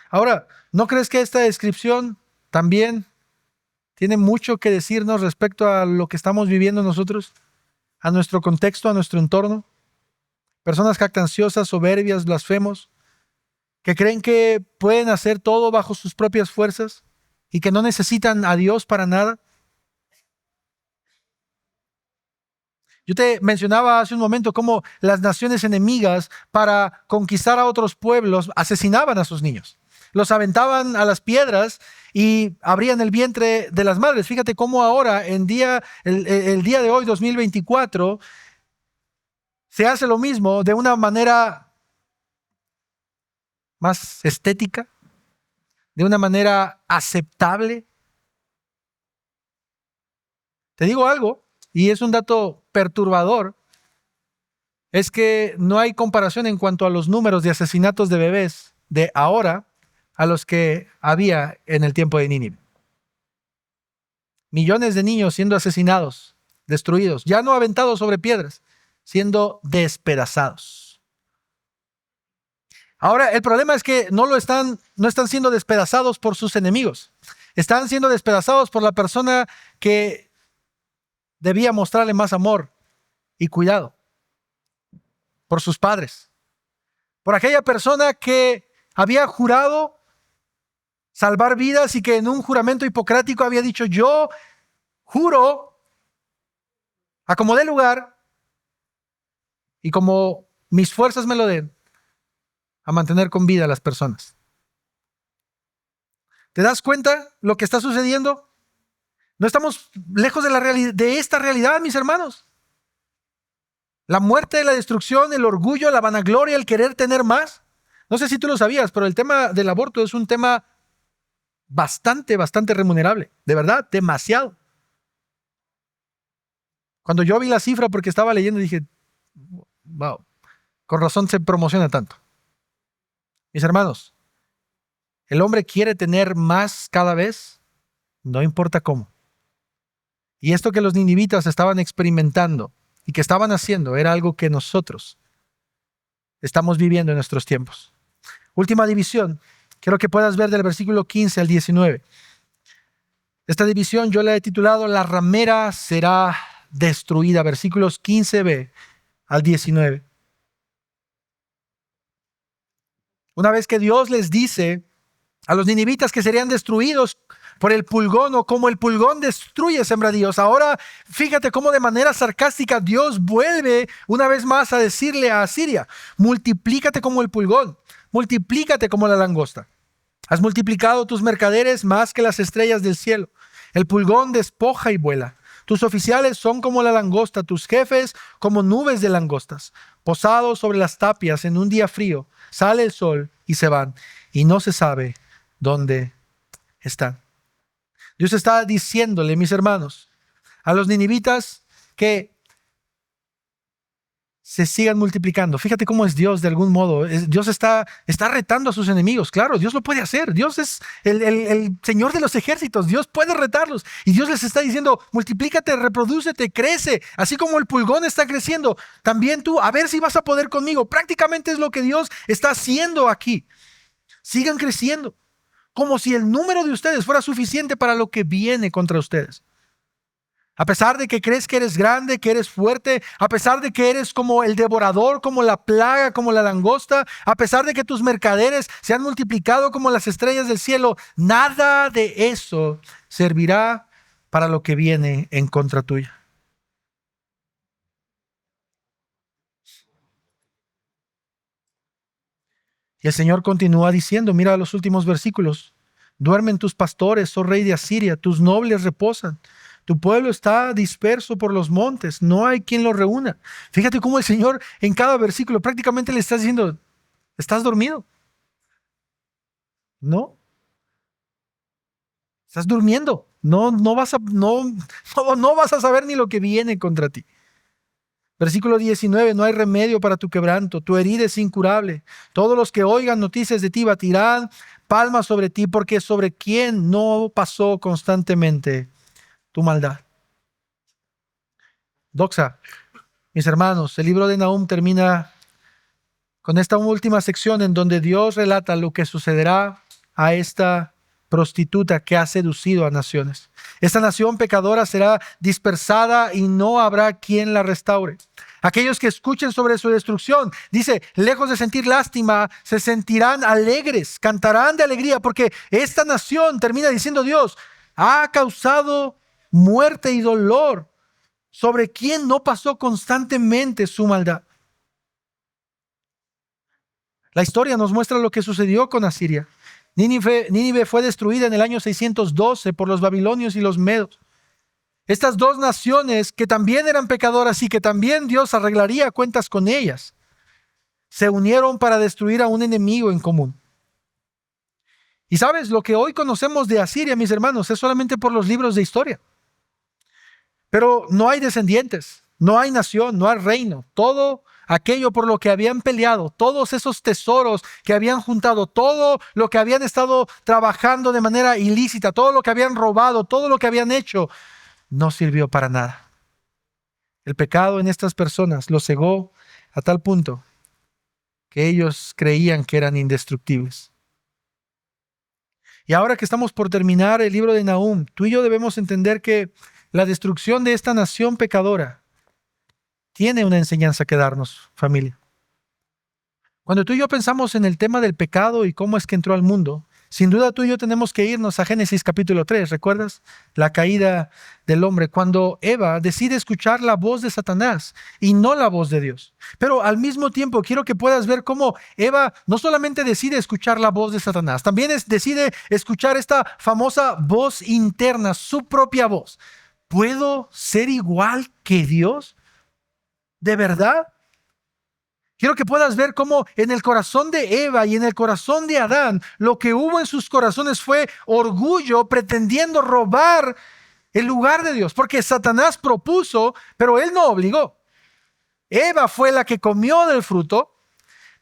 Ahora, ¿no crees que esta descripción también tiene mucho que decirnos respecto a lo que estamos viviendo nosotros, a nuestro contexto, a nuestro entorno? Personas jactanciosas, soberbias, blasfemos, que creen que pueden hacer todo bajo sus propias fuerzas y que no necesitan a Dios para nada. Yo te mencionaba hace un momento cómo las naciones enemigas, para conquistar a otros pueblos, asesinaban a sus niños. Los aventaban a las piedras y abrían el vientre de las madres. Fíjate cómo ahora, el día de hoy, 2024, se hace lo mismo de una manera más estética, de una manera aceptable. Te digo algo, y es un dato perturbador, es que no hay comparación en cuanto a los números de asesinatos de bebés de ahora a los que había en el tiempo de Nínive. Millones de niños siendo asesinados, destruidos, ya no aventados sobre piedras, siendo despedazados. Ahora, el problema es que no están siendo despedazados por sus enemigos. Están siendo despedazados por la persona que debía mostrarle más amor y cuidado. Por sus padres. Por aquella persona que había jurado salvar vidas y que en un juramento hipocrático había dicho: yo juro, a como dé lugar y como mis fuerzas me lo den, a mantener con vida a las personas. ¿Te das cuenta lo que está sucediendo? No estamos lejos de esta realidad, mis hermanos. La muerte, la destrucción, el orgullo, la vanagloria, el querer tener más. No sé si tú lo sabías, pero el tema del aborto es un tema bastante remunerable. De verdad, demasiado. Cuando yo vi la cifra, porque estaba leyendo, dije, wow, con razón se promociona tanto. Mis hermanos, el hombre quiere tener más cada vez, no importa cómo. Y esto que los ninivitas estaban experimentando y que estaban haciendo era algo que nosotros estamos viviendo en nuestros tiempos. Última división. Quiero que puedas ver del versículo 15 al 19. Esta división yo la he titulado La ramera será destruida. Versículos 15b al 19. Una vez que Dios les dice a los ninivitas que serían destruidos por el pulgón o como el pulgón destruye sembradíos. Ahora fíjate cómo de manera sarcástica Dios vuelve una vez más a decirle a Asiria: multiplícate como el pulgón, multiplícate como la langosta. Has multiplicado tus mercaderes más que las estrellas del cielo. El pulgón despoja y vuela. Tus oficiales son como la langosta, tus jefes como nubes de langostas, posados sobre las tapias en un día frío. Sale el sol y se van, y no se sabe dónde están. Dios está diciéndole, mis hermanos, a los ninivitas que se sigan multiplicando. Fíjate cómo es Dios de algún modo. Dios está retando a sus enemigos. Claro, Dios lo puede hacer. Dios es el Señor de los ejércitos. Dios puede retarlos. Y Dios les está diciendo: multiplícate, reprodúcete, crece. Así como el pulgón está creciendo, también tú, a ver si vas a poder conmigo. Prácticamente es lo que Dios está haciendo aquí. Sigan creciendo, como si el número de ustedes fuera suficiente para lo que viene contra ustedes. A pesar de que crees que eres grande, que eres fuerte, a pesar de que eres como el devorador, como la plaga, como la langosta, a pesar de que tus mercaderes se han multiplicado como las estrellas del cielo, nada de eso servirá para lo que viene en contra tuya. Y el Señor continúa diciendo, mira los últimos versículos: duermen tus pastores, oh rey de Asiria, tus nobles reposan. Tu pueblo está disperso por los montes, no hay quien lo reúna. Fíjate cómo el Señor en cada versículo prácticamente le está diciendo: ¿estás dormido? No, estás durmiendo. No vas a saber ni lo que viene contra ti. Versículo 19, no hay remedio para tu quebranto, tu herida es incurable. Todos los que oigan noticias de ti batirán palmas sobre ti, porque sobre quién no pasó constantemente tu maldad. Doxa, mis hermanos, el libro de Nahum termina con esta última sección en donde Dios relata lo que sucederá a esta prostituta que ha seducido a naciones. Esta nación pecadora será dispersada y no habrá quien la restaure. Aquellos que escuchen sobre su destrucción, dice, lejos de sentir lástima, se sentirán alegres, cantarán de alegría, porque esta nación, termina diciendo Dios, ha causado muerte y dolor sobre quien no pasó constantemente su maldad. La historia nos muestra lo que sucedió con Asiria. Nínive fue destruida en el año 612 por los babilonios y los medos. Estas dos naciones que también eran pecadoras y que también Dios arreglaría cuentas con ellas, se unieron para destruir a un enemigo en común. Y sabes, lo que hoy conocemos de Asiria, mis hermanos, es solamente por los libros de historia. Pero no hay descendientes, no hay nación, no hay reino. Todo aquello por lo que habían peleado, todos esos tesoros que habían juntado, todo lo que habían estado trabajando de manera ilícita, todo lo que habían robado, todo lo que habían hecho, no sirvió para nada. El pecado en estas personas los cegó a tal punto que ellos creían que eran indestructibles. Y ahora que estamos por terminar el libro de Nahum, tú y yo debemos entender que la destrucción de esta nación pecadora tiene una enseñanza que darnos, familia. Cuando tú y yo pensamos en el tema del pecado y cómo es que entró al mundo, Sin duda tú y yo tenemos que irnos a Génesis capítulo 3, ¿recuerdas? La caída del hombre, cuando Eva decide escuchar la voz de Satanás y no la voz de Dios. Pero al mismo tiempo quiero que puedas ver cómo Eva no solamente decide escuchar la voz de Satanás, también decide escuchar esta famosa voz interna, su propia voz. ¿Puedo ser igual que Dios? ¿De verdad? Quiero que puedas ver cómo en el corazón de Eva y en el corazón de Adán, lo que hubo en sus corazones fue orgullo pretendiendo robar el lugar de Dios. Porque Satanás propuso, pero él no obligó. Eva fue la que comió del fruto,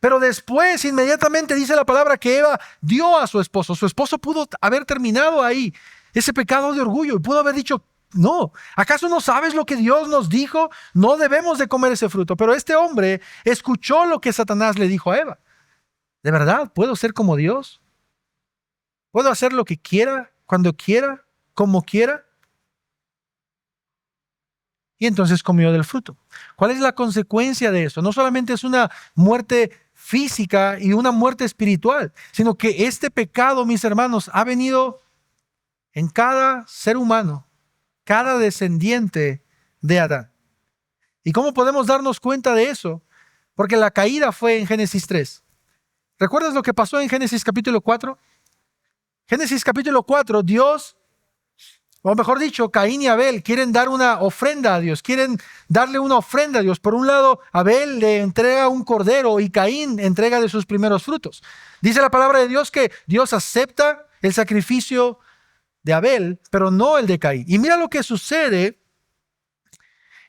pero después inmediatamente dice la palabra que Eva dio a su esposo. Su esposo pudo haber terminado ahí ese pecado de orgullo y pudo haber dicho, no, ¿acaso no sabes lo que Dios nos dijo? No debemos de comer ese fruto. Pero este hombre escuchó lo que Satanás le dijo a Eva. ¿De verdad puedo ser como Dios? ¿Puedo hacer lo que quiera, cuando quiera, como quiera? Y entonces comió del fruto. ¿Cuál es la consecuencia de eso? No solamente es una muerte física y una muerte espiritual, sino que este pecado, mis hermanos, ha venido en cada ser humano, cada descendiente de Adán. ¿Y cómo podemos darnos cuenta de eso? Porque la caída fue en Génesis 3. ¿Recuerdas lo que pasó en Génesis capítulo 4? Génesis capítulo 4, Dios, o mejor dicho, Caín y Abel quieren dar una ofrenda a Dios, quieren darle una ofrenda a Dios. Por un lado, Abel le entrega un cordero y Caín entrega de sus primeros frutos. Dice la palabra de Dios que Dios acepta el sacrificio de Abel, pero no el de Caín. Y mira lo que sucede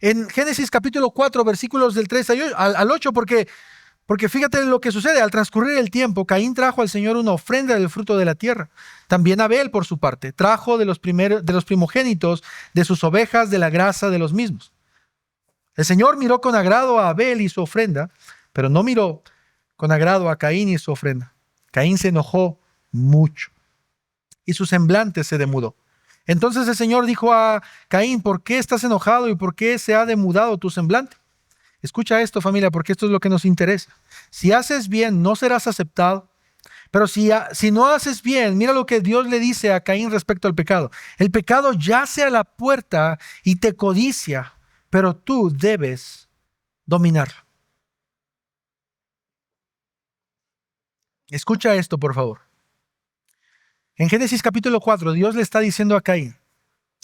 en Génesis capítulo 4, versículos del 3 al 8, porque fíjate lo que sucede. Al transcurrir el tiempo, Caín trajo al Señor una ofrenda del fruto de la tierra. También Abel, por su parte, trajo de los primogénitos de sus ovejas, de la grasa de los mismos. El Señor miró con agrado a Abel y su ofrenda, pero no miró con agrado a Caín y su ofrenda. Caín se enojó mucho y su semblante se demudó. Entonces el Señor dijo a Caín, ¿por qué estás enojado y por qué se ha demudado tu semblante? Escucha esto, familia, porque esto es lo que nos interesa. Si haces bien, no serás aceptado. Pero si no haces bien, mira lo que Dios le dice a Caín respecto al pecado. El pecado yace a la puerta y te codicia, pero tú debes dominarlo. Escucha esto, por favor. En Génesis capítulo 4, Dios le está diciendo a Caín,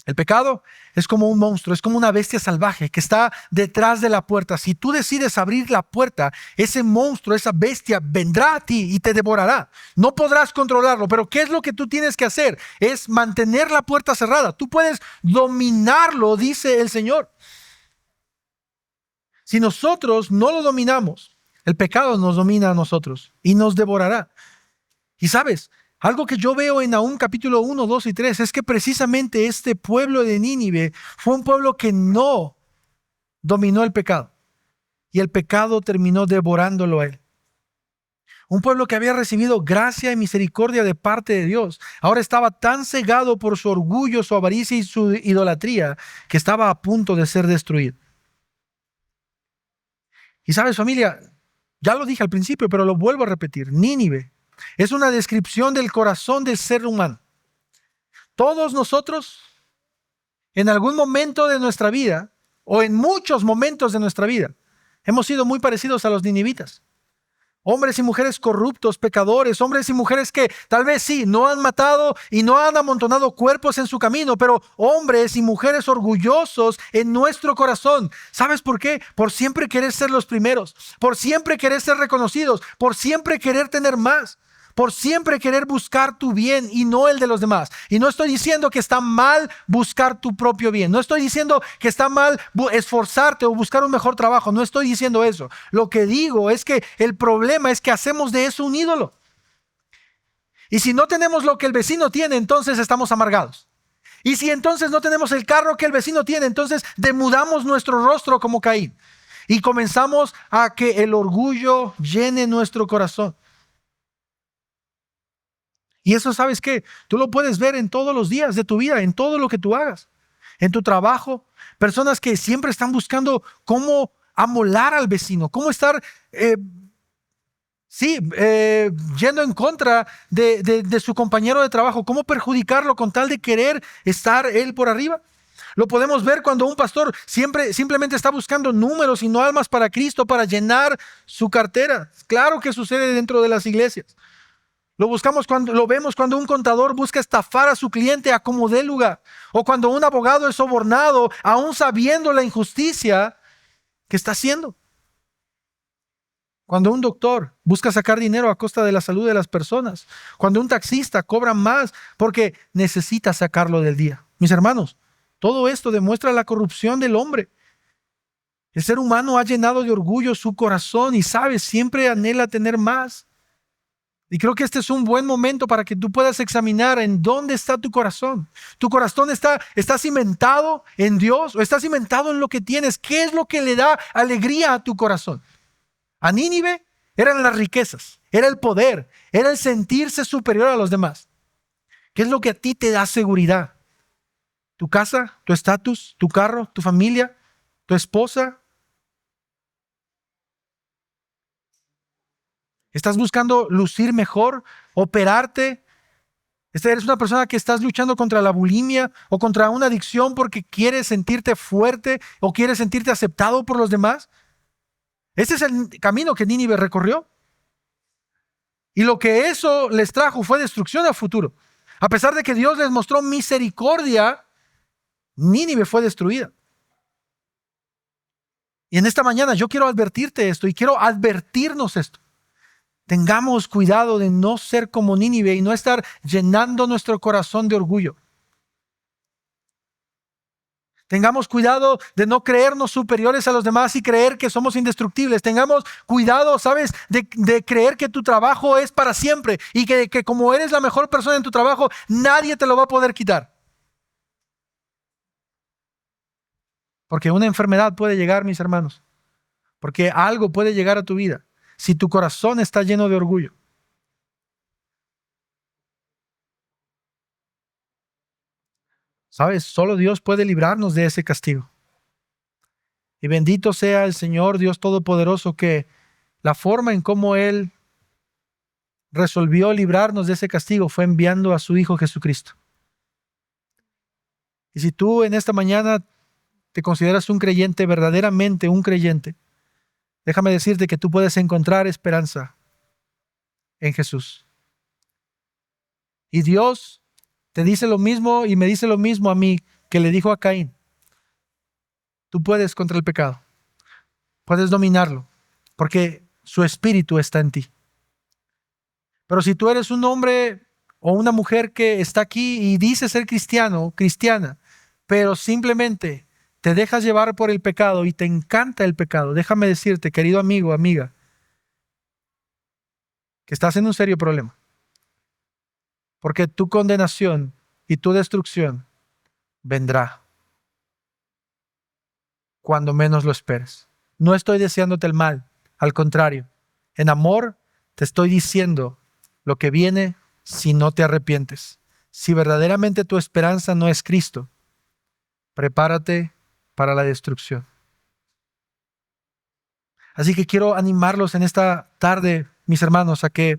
el pecado es como un monstruo, es como una bestia salvaje que está detrás de la puerta. Si tú decides abrir la puerta, ese monstruo, esa bestia vendrá a ti y te devorará. No podrás controlarlo, pero ¿qué es lo que tú tienes que hacer? Es mantener la puerta cerrada. Tú puedes dominarlo, dice el Señor. Si nosotros no lo dominamos, el pecado nos domina a nosotros y nos devorará. Y sabes, algo que yo veo en Nahum capítulo 1, 2 y 3 es que precisamente este pueblo de Nínive fue un pueblo que no dominó el pecado. Y el pecado terminó devorándolo a él. Un pueblo que había recibido gracia y misericordia de parte de Dios. Ahora estaba tan cegado por su orgullo, su avaricia y su idolatría que estaba a punto de ser destruido. Y sabes, familia, ya lo dije al principio, pero lo vuelvo a repetir. Nínive es una descripción del corazón del ser humano. Todos nosotros, en algún momento de nuestra vida, o en muchos momentos de nuestra vida, hemos sido muy parecidos a los ninivitas. Hombres y mujeres corruptos, pecadores, hombres y mujeres que tal vez sí, no han matado y no han amontonado cuerpos en su camino, pero hombres y mujeres orgullosos en nuestro corazón. ¿Sabes por qué? Por siempre querer ser los primeros, por siempre querer ser reconocidos, por siempre querer tener más, por siempre querer buscar tu bien y no el de los demás. Y no estoy diciendo que está mal buscar tu propio bien. No estoy diciendo que está mal esforzarte o buscar un mejor trabajo. No estoy diciendo eso. Lo que digo es que el problema es que hacemos de eso un ídolo. Y si no tenemos lo que el vecino tiene, entonces estamos amargados. Y si entonces no tenemos el carro que el vecino tiene, entonces demudamos nuestro rostro como Caín. Y comenzamos a que el orgullo llene nuestro corazón. Y eso, ¿sabes qué? Tú lo puedes ver en todos los días de tu vida, en todo lo que tú hagas. En tu trabajo, personas que siempre están buscando cómo amolar al vecino, cómo estar Sí, yendo en contra de su compañero de trabajo. ¿Cómo perjudicarlo con tal de querer estar él por arriba? Lo podemos ver cuando un pastor simplemente está buscando números y no almas para Cristo, para llenar su cartera. Claro que sucede dentro de las iglesias. Lo vemos cuando un contador busca estafar a su cliente a como dé lugar. O cuando un abogado es sobornado, aún sabiendo la injusticia que está haciendo. Cuando un doctor busca sacar dinero a costa de la salud de las personas. Cuando un taxista cobra más porque necesita sacarlo del día. Mis hermanos, todo esto demuestra la corrupción del hombre. El ser humano ha llenado de orgullo su corazón y siempre anhela tener más. Y creo que este es un buen momento para que tú puedas examinar en dónde está tu corazón. ¿Tu corazón está cimentado en Dios o está cimentado en lo que tienes? ¿Qué es lo que le da alegría a tu corazón? A Nínive eran las riquezas, era el poder, era el sentirse superior a los demás. ¿Qué es lo que a ti te da seguridad? ¿Tu casa, tu estatus, tu carro, tu familia, tu esposa? ¿Estás buscando lucir mejor, operarte? ¿Eres una persona que estás luchando contra la bulimia o contra una adicción porque quieres sentirte fuerte o quieres sentirte aceptado por los demás? Ese es el camino que Nínive recorrió. Y lo que eso les trajo fue destrucción a futuro. A pesar de que Dios les mostró misericordia, Nínive fue destruida. Y en esta mañana yo quiero advertirte esto y quiero advertirnos esto. Tengamos cuidado de no ser como Nínive y no estar llenando nuestro corazón de orgullo. Tengamos cuidado de no creernos superiores a los demás y creer que somos indestructibles. Tengamos cuidado, ¿sabes? De creer que tu trabajo es para siempre y que como eres la mejor persona en tu trabajo, nadie te lo va a poder quitar. Porque una enfermedad puede llegar, mis hermanos. Porque algo puede llegar a tu vida si tu corazón está lleno de orgullo. ¿Sabes? Solo Dios puede librarnos de ese castigo. Y bendito sea el Señor Dios Todopoderoso, que la forma en cómo Él resolvió librarnos de ese castigo fue enviando a su Hijo Jesucristo. Y si tú en esta mañana te consideras un creyente, verdaderamente un creyente, déjame decirte que tú puedes encontrar esperanza en Jesús. Y Dios te dice lo mismo y me dice lo mismo a mí que le dijo a Caín. Tú puedes contra el pecado. Puedes dominarlo porque su espíritu está en ti. Pero si tú eres un hombre o una mujer que está aquí y dice ser cristiano, cristiana, pero simplemente te dejas llevar por el pecado y te encanta el pecado, déjame decirte, querido amigo, amiga, que estás en un serio problema. Porque tu condenación y tu destrucción vendrá cuando menos lo esperes. No estoy deseándote el mal, al contrario, en amor te estoy diciendo lo que viene si no te arrepientes. Si verdaderamente tu esperanza no es Cristo, prepárate para la destrucción. Así que quiero animarlos en esta tarde, mis hermanos, a que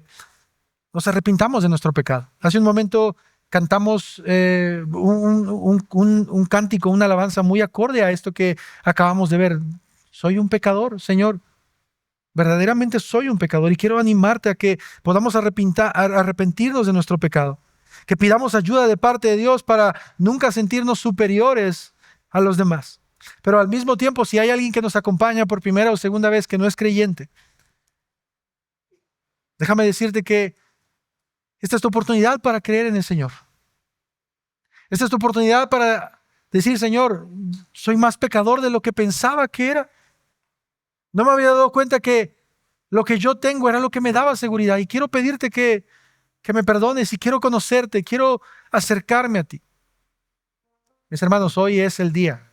nos arrepintamos de nuestro pecado. Hace un momento cantamos un cántico, una alabanza muy acorde a esto que acabamos de ver. Soy un pecador, Señor. Verdaderamente soy un pecador y quiero animarte a que podamos arrepentirnos de nuestro pecado. Que pidamos ayuda de parte de Dios para nunca sentirnos superiores a los demás. Pero al mismo tiempo, si hay alguien que nos acompaña por primera o segunda vez que no es creyente, déjame decirte que esta es tu oportunidad para creer en el Señor. Esta es tu oportunidad para decir, Señor, soy más pecador de lo que pensaba que era. No me había dado cuenta que lo que yo tengo era lo que me daba seguridad. Y quiero pedirte que me perdones y quiero conocerte, quiero acercarme a ti. Mis hermanos, hoy es el día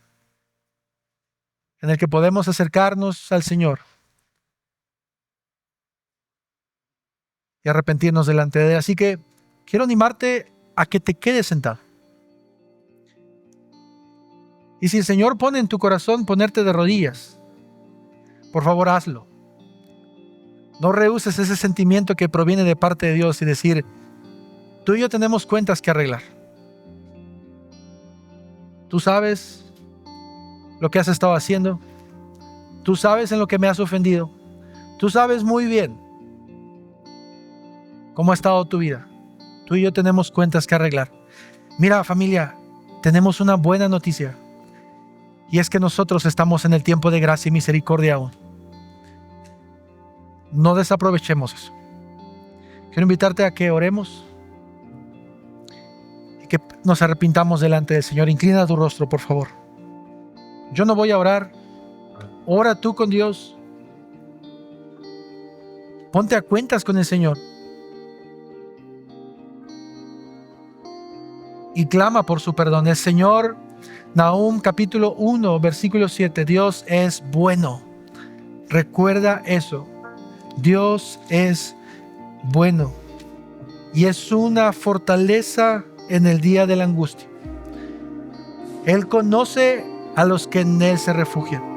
en el que podemos acercarnos al Señor y arrepentirnos delante de Él. Así que quiero animarte a que te quedes sentado. Y si el Señor pone en tu corazón ponerte de rodillas, por favor hazlo. No rehuses ese sentimiento que proviene de parte de Dios y decir, tú y yo tenemos cuentas que arreglar. Tú sabes lo que has estado haciendo. Tú sabes en lo que me has ofendido. Tú sabes muy bien cómo ha estado tu vida. Tú y yo tenemos cuentas que arreglar. Mira, familia, tenemos una buena noticia. Y es que nosotros estamos en el tiempo de gracia y misericordia aún. No desaprovechemos eso. Quiero invitarte a que oremos y que nos arrepintamos delante del Señor. Inclina tu rostro, por favor. Yo no voy a orar. Ora tú con Dios. Ponte a cuentas con el Señor. Y clama por su perdón. El Señor, Nahum capítulo 1, versículo 7. Dios es bueno. Recuerda eso. Dios es bueno. Y es una fortaleza en el día de la angustia. Él conoce a los que en Él se refugian.